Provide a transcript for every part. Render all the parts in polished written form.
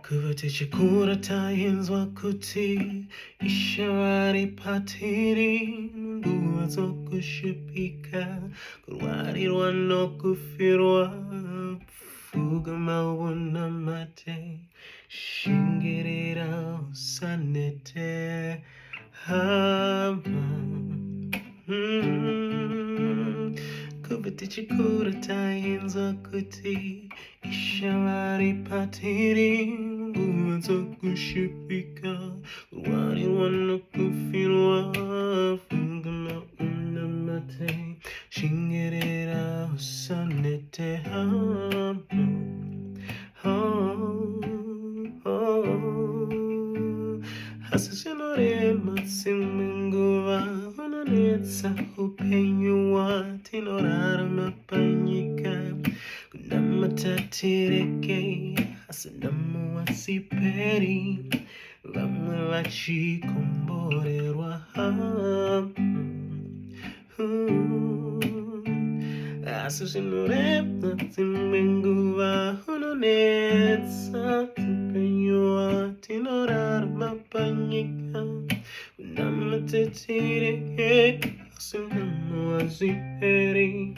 Kuvatichikura tainzwa kuti ishari patiri nguva dzokushupika kurwarirwa nokufirwa fuga maona mate shingirira usanete hama Kuvatichikura tainzwa kuti ishari patiri nguva dzokushupika kurwarirwa nokufirwa fuga maona mate shingirira usanete hama Hasinorema simunguva unanetsa upenyu watinorarama panyika kunamatatireke hasinamu wasiperi vamwe vachikomborerwa Hasinorema simunguva unanetsa upenyu watinorarama panyika kunamatatireke hasinamu wasiperi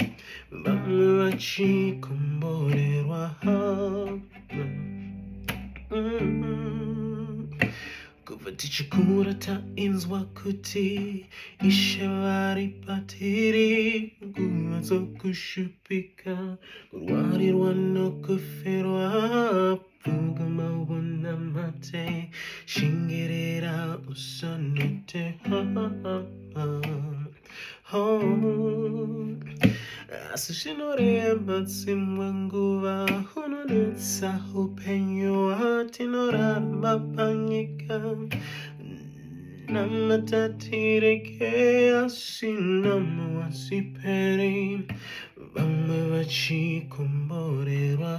vamwe vachikomborerwa Kuvatichikura tainzwa kuti ishavari patiri nguva dzokushupika kurwarirwa nokufirwa fuga maona mate shingirira usanete Asi zvinorema dzimwe nguva unonetsa upenyu watinorarama panyika namatatireke asinamu wasiperi vamwe vachikomborerwa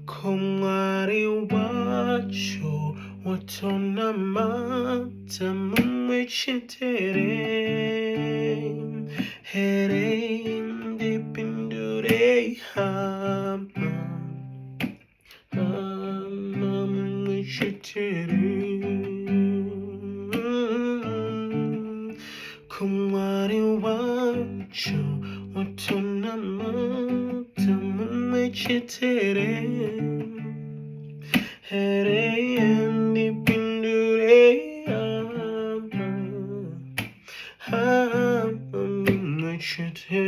ko Mwari wacho watonamata Mumwe Chete here ndipindure hama Mumwe Chete ko Mwari wacho watonamata Mumwe Chete here ndipindure Mumwe Chete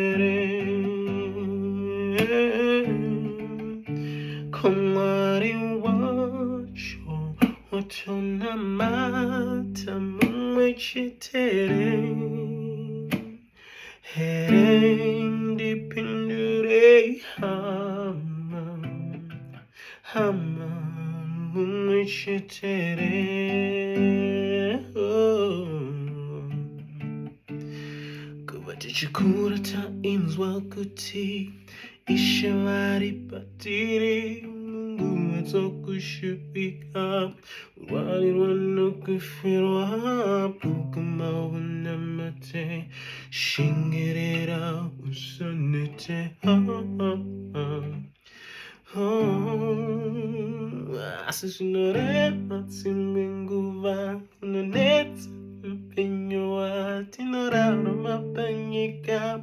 ko Mwari wacho watonamata Mumwe Chete here ndipindure hama Mumwe Chete Kuvatichikura tainzwa kuti ishavari patiri nguva dzokushupika kurwarirwa nokufirwa fuga maona mate shingirira usanete Asi zvinorema dzimwe nguva unonetsa upenyu watinorarama panyika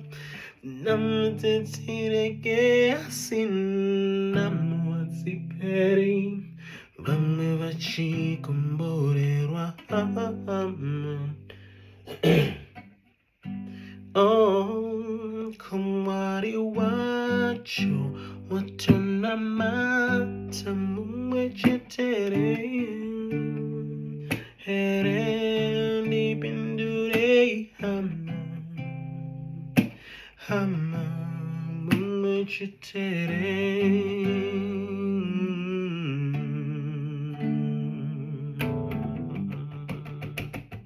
namatatireke asinamu wasiperi vamwe vachikomborerwa ko Mwari wacho watonamata Mumwe Chete here ndipindure hama Mumwe Chete